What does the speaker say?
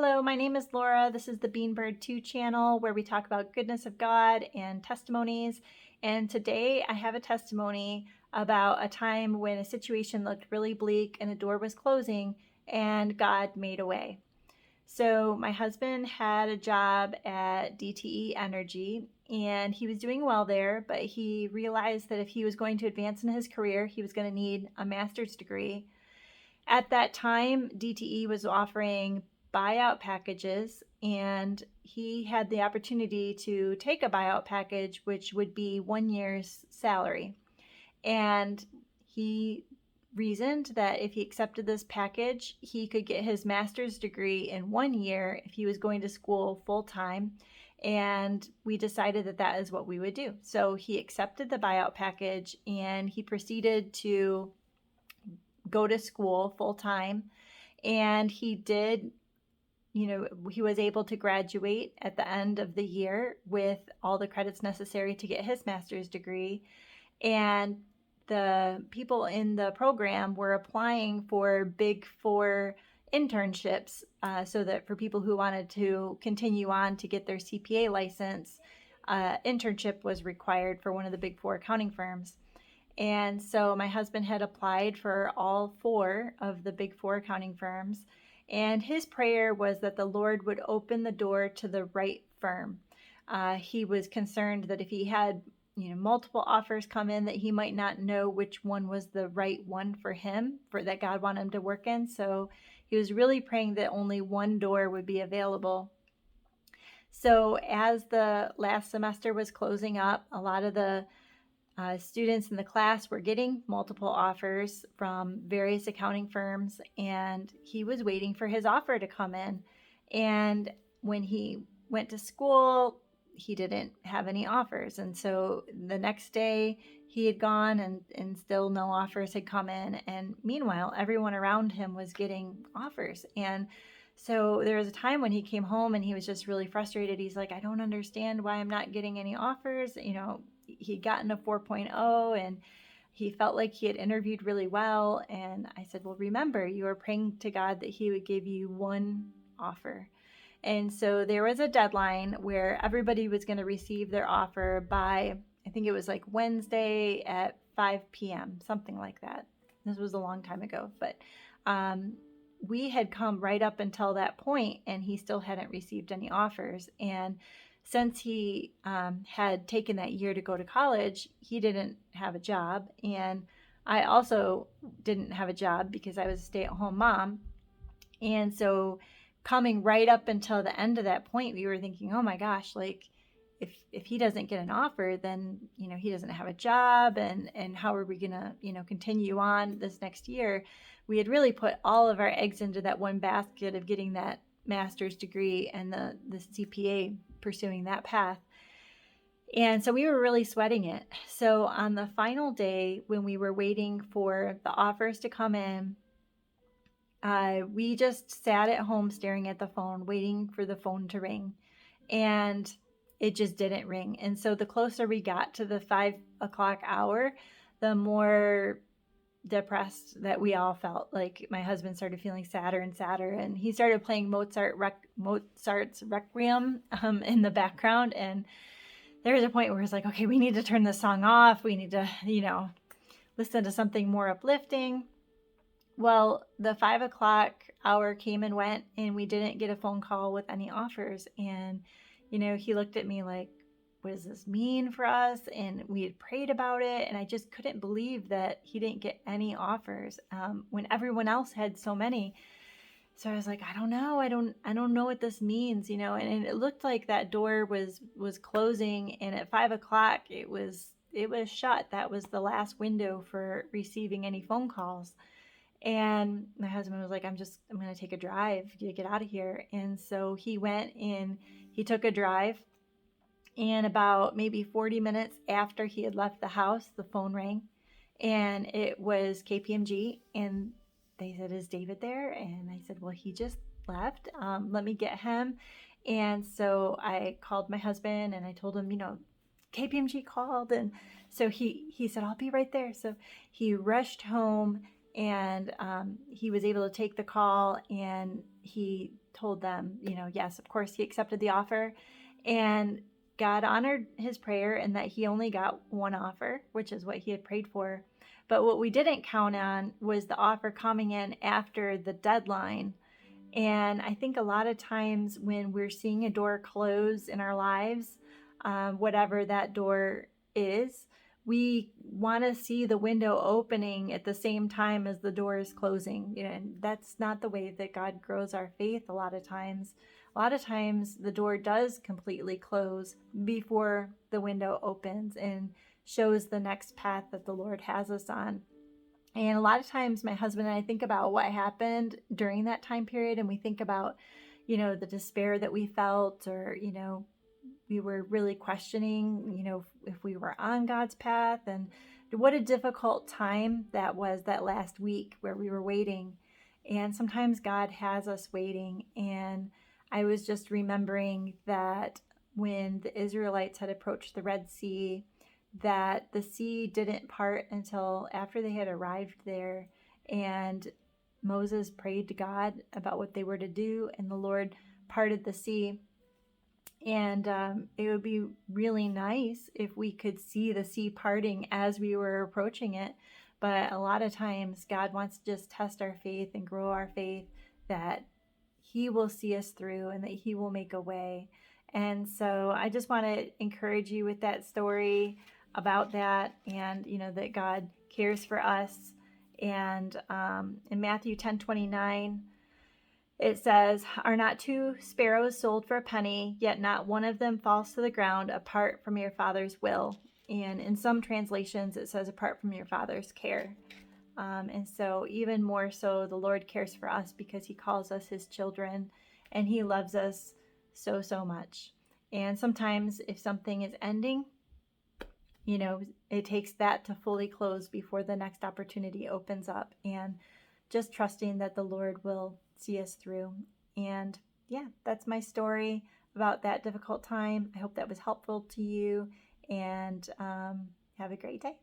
Hello, my name is Laura. This is the Beanbird 2 channel where we talk about goodness of God and testimonies. And today I have a testimony about a time when a situation looked really bleak and a door was closing and God made a way. So my husband had a job at DTE Energy and he was doing well there, but he realized that if he was going to advance in his career, he was going to need a master's degree. At that time, DTE was offering buyout packages, and he had the opportunity to take a buyout package, which would be 1 year's salary. And he reasoned that if he accepted this package, he could get his master's degree in 1 year if he was going to school full time. And we decided that that is what we would do. So he accepted the buyout package and he proceeded to go to school full time. And he did, he was able to graduate at the end of the year with all the credits necessary to get his master's degree. And the people in the program were applying for Big Four internships so that for people who wanted to continue on to get their CPA license, internship was required for one of the Big Four accounting firms. And so my husband had applied for all 4 of the Big Four accounting firms. And his prayer was that the Lord would open the door to the right firm. He was concerned that if he had multiple offers come in, that he might not know which one was the right one for him, for that God wanted him to work in. So he was really praying that only one door would be available. So as the last semester was closing up, a lot of the students in the class were getting multiple offers from various accounting firms, and he was waiting for his offer to come in. And when he went to school, he didn't have any offers. And so the next day he had gone and still no offers had come in. And meanwhile, everyone around him was getting offers. And so there was a time when he came home and he was just really frustrated. He's like, I don't understand why I'm not getting any offers. He'd gotten a 4.0 and he felt like he had interviewed really well. And I said, well, remember, you were praying to God that he would give you one offer. And so there was a deadline where everybody was going to receive their offer by, I think it was like Wednesday at 5 p.m., something like that. This was a long time ago, but we had come right up until that point and he still hadn't received any offers. And since he had taken that year to go to college, he didn't have a job. And I also didn't have a job because I was a stay-at-home mom. And so coming right up until the end of that point, we were thinking, oh my gosh, like if he doesn't get an offer, then, he doesn't have a job and how are we going to, continue on this next year? We had really put all of our eggs into that one basket of getting that master's degree and the CPA, pursuing that path. And so we were really sweating it. So on the final day, when we were waiting for the offers to come in, we just sat at home staring at the phone, waiting for the phone to ring. And it just didn't ring. And so the closer we got to the 5 o'clock hour, the more depressed that we all felt. Like my husband started feeling sadder and sadder, and he started playing Mozart's Requiem in the background. And there was a point where it's like, okay, we need to turn the song off. We need to, listen to something more uplifting. Well, the 5 o'clock hour came and went, and we didn't get a phone call with any offers. And, he looked at me like, what does this mean for us? And we had prayed about it, and I just couldn't believe that he didn't get any offers when everyone else had so many. So I was like, I don't know. I don't know what this means, and it looked like that door was closing, and at 5 o'clock it was shut. That was the last window for receiving any phone calls. And my husband was like, I'm going to take a drive to get out of here. And so he went and he took a drive. And about maybe 40 minutes after he had left the house, the phone rang. And it was KPMG. And they said, is David there? And I said, well, he just left. Let me get him. And so I called my husband and I told him, KPMG called. And so he said, I'll be right there. So he rushed home And he was able to take the call, and he told them, yes, of course, he accepted the offer. And God honored his prayer in that he only got one offer, which is what he had prayed for. But what we didn't count on was the offer coming in after the deadline. And I think a lot of times when we're seeing a door close in our lives, whatever that door is, we want to see the window opening at the same time as the door is closing. And that's not the way that God grows our faith a lot of times. A lot of times the door does completely close before the window opens and shows the next path that the Lord has us on. And a lot of times my husband and I think about what happened during that time period, and we think about, the despair that we felt, or, we were really questioning, if we were on God's path. And what a difficult time that was, that last week where we were waiting. And sometimes God has us waiting. And I was just remembering that when the Israelites had approached the Red Sea, that the sea didn't part until after they had arrived there. And Moses prayed to God about what they were to do, and the Lord parted the sea. And it would be really nice if we could see the sea parting as we were approaching it. But a lot of times God wants to just test our faith and grow our faith, that he will see us through and that he will make a way. And so I just want to encourage you with that story about that, and that God cares for us. And in Matthew 10:29, it says, "Are not 2 sparrows sold for a penny? Yet not one of them falls to the ground apart from your Father's will." And in some translations, it says, "apart from your Father's care." And so even more so, the Lord cares for us because he calls us his children, and he loves us so, so much. And sometimes if something is ending, it takes that to fully close before the next opportunity opens up, and just trusting that the Lord will see us through. And yeah, that's my story about that difficult time. I hope that was helpful to you, and have a great day.